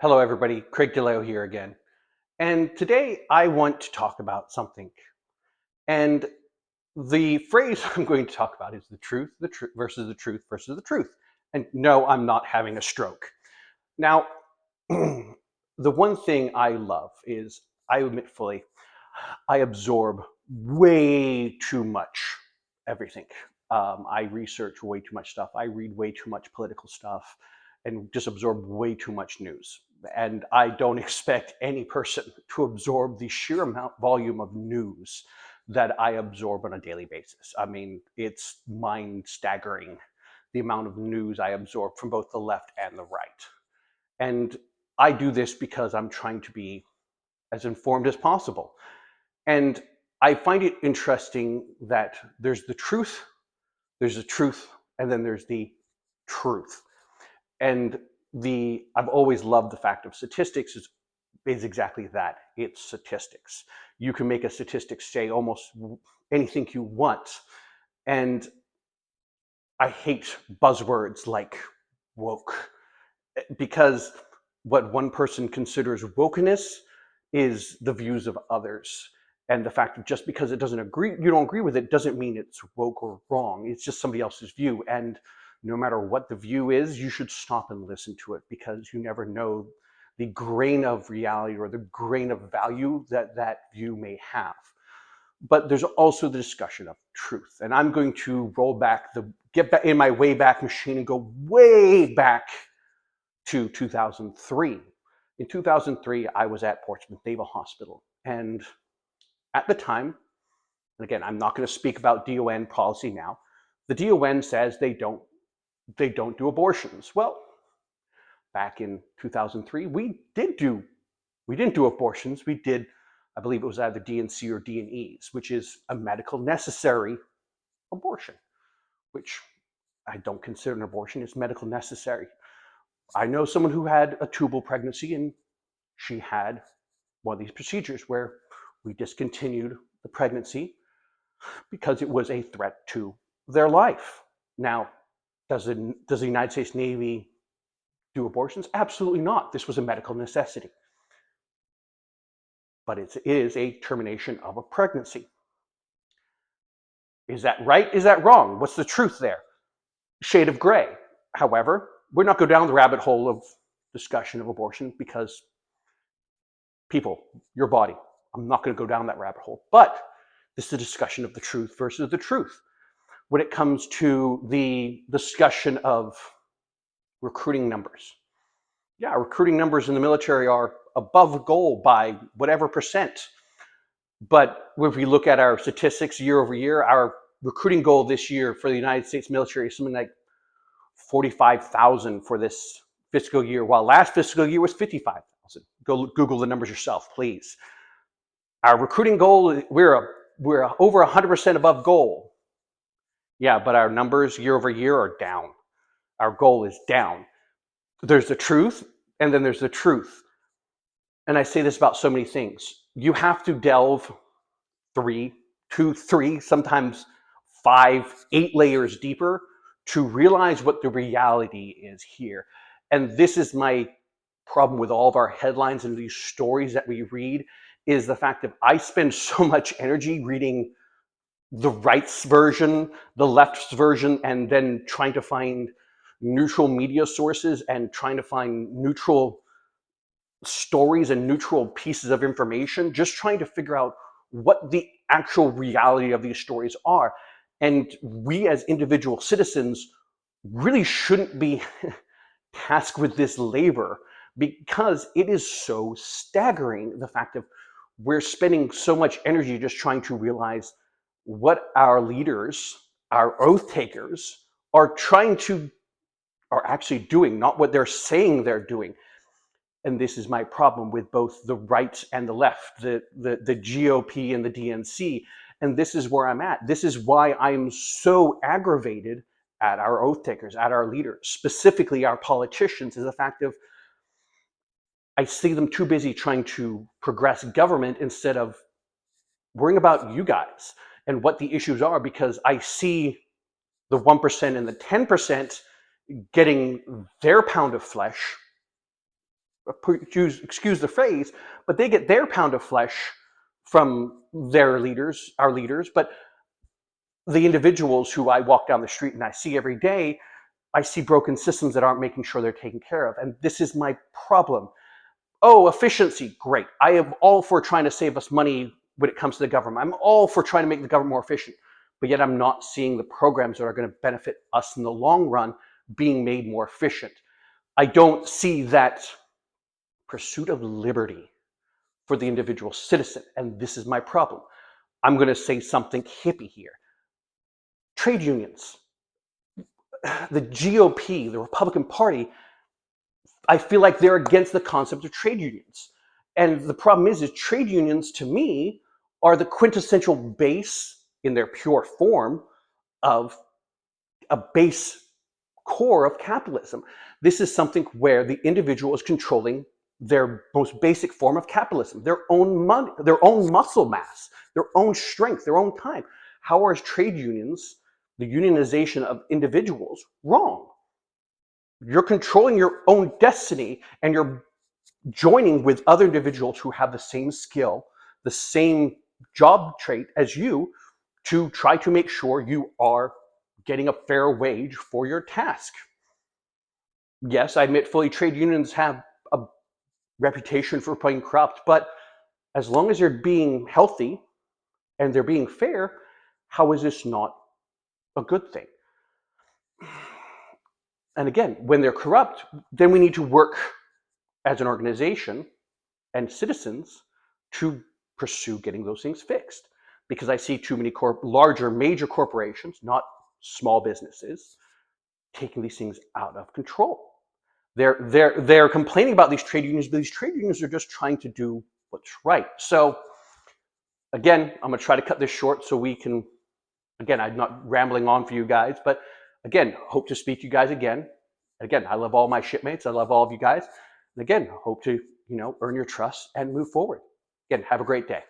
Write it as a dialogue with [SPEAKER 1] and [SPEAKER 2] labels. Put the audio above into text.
[SPEAKER 1] Hello, everybody. Craig DeLeo here again. And today I want to talk about something. And the phrase I'm going to talk about is the truth versus the truth versus the truth. And no, I'm not having a stroke. Now, the one thing I love is, I admit fully, I absorb way too much everything. I research way too much stuff. I read way too much political stuff and just absorb way too much news. And I don't expect any person to absorb the sheer volume of news that I absorb on a daily basis. I mean, it's mind staggering the amount of news I absorb from both the left and the right. And I do this because I'm trying to be as informed as possible. And I find it interesting that there's the truth, and then there's the truth. And I've always loved the fact of statistics is exactly that. It's statistics. You can make a statistic say almost anything you want. And I hate buzzwords like woke, because what one person considers wokeness is the views of others. And the fact that just because you don't agree with it, doesn't mean it's woke or wrong. It's just somebody else's view. And no matter what the view is, you should stop and listen to it, because you never know the grain of reality or the grain of value that that view may have. But there's also the discussion of truth. And I'm going to get back in my way back machine and go way back to 2003. In 2003, I was at Portsmouth Naval Hospital. And at the time, and again, I'm not going to speak about DON policy now, the DON says they don't do abortions. Well, back in 2003, we didn't do abortions. We did, I believe it was either D&C or D&Es, which is a medical necessary abortion, which I don't consider an abortion. It's medical necessary. I know someone who had a tubal pregnancy, and she had one of these procedures where we discontinued the pregnancy because it was a threat to their life. Now, does the United States Navy do abortions? Absolutely not. This was a medical necessity. But it is a termination of a pregnancy. Is that right? Is that wrong? What's the truth there? Shade of gray. However, we're not going down the rabbit hole of discussion of abortion, because people, your body. I'm not going to go down that rabbit hole. But this is a discussion of the truth versus the truth. When it comes to the discussion of recruiting numbers, yeah, recruiting numbers in the military are above goal by whatever percent. But if we look at our statistics year over year, our recruiting goal this year for the United States military is something like 45,000 for this fiscal year, while last fiscal year was 55,000. Go Google the numbers yourself, please. Our recruiting goal, we're over 100% above goal. Yeah, but our numbers year over year are down. Our goal is down. There's the truth, and then there's the truth. And I say this about so many things. You have to delve 3, sometimes 5, 8 layers deeper to realize what the reality is here. And this is my problem with all of our headlines and these stories that we read, is the fact that I spend so much energy reading the right's version, the left's version, and then trying to find neutral media sources and trying to find neutral stories and neutral pieces of information, just trying to figure out what the actual reality of these stories are. And we as individual citizens really shouldn't be tasked with this labor, because it is so staggering, the fact of we're spending so much energy just trying to realize what our leaders, our oath takers, are actually doing, not what they're saying they're doing. And this is my problem with both the right and the left, the GOP and the DNC. And this is where I'm at. This is why I'm so aggravated at our oath takers, at our leaders, specifically our politicians, is the fact of I see them too busy trying to progress government instead of worrying about you guys and what the issues are, because I see the 1% and the 10% getting their pound of flesh, excuse the phrase, but they get their pound of flesh from their leaders, our leaders. But the individuals who I walk down the street and I see every day, I see broken systems that aren't making sure they're taken care of. And this is my problem. Oh, efficiency, great. I am all for trying to save us money when it comes to the government. I'm all for trying to make the government more efficient. But yet I'm not seeing the programs that are going to benefit us in the long run being made more efficient. I don't see that pursuit of liberty for the individual citizen. And this is my problem. I'm going to say something hippie here. Trade unions, the GOP, the Republican Party, I feel like they're against the concept of trade unions. And the problem is trade unions, to me, are the quintessential base in their pure form of a base core of capitalism. This is something where the individual is controlling their most basic form of capitalism, their own money, their own muscle mass, their own strength, their own time. How are trade unions, the unionization of individuals, wrong? You're controlling your own destiny, and you're joining with other individuals who have the same skill, the same job trait as you, to try to make sure you are getting a fair wage for your task. Yes, I admit fully trade unions have a reputation for being corrupt, but as long as they're being healthy and they're being fair, how is this not a good thing? And again, when they're corrupt, then we need to work as an organization and citizens to pursue getting those things fixed. Because I see too many larger, major corporations, not small businesses, taking these things out of control. They're complaining about these trade unions, but these trade unions are just trying to do what's right. So again, I'm going to try to cut this short so we can, again, I'm not rambling on for you guys, but again, hope to speak to you guys again. Again, I love all my shipmates. I love all of you guys. And again, hope to, earn your trust and move forward. Again, have a great day.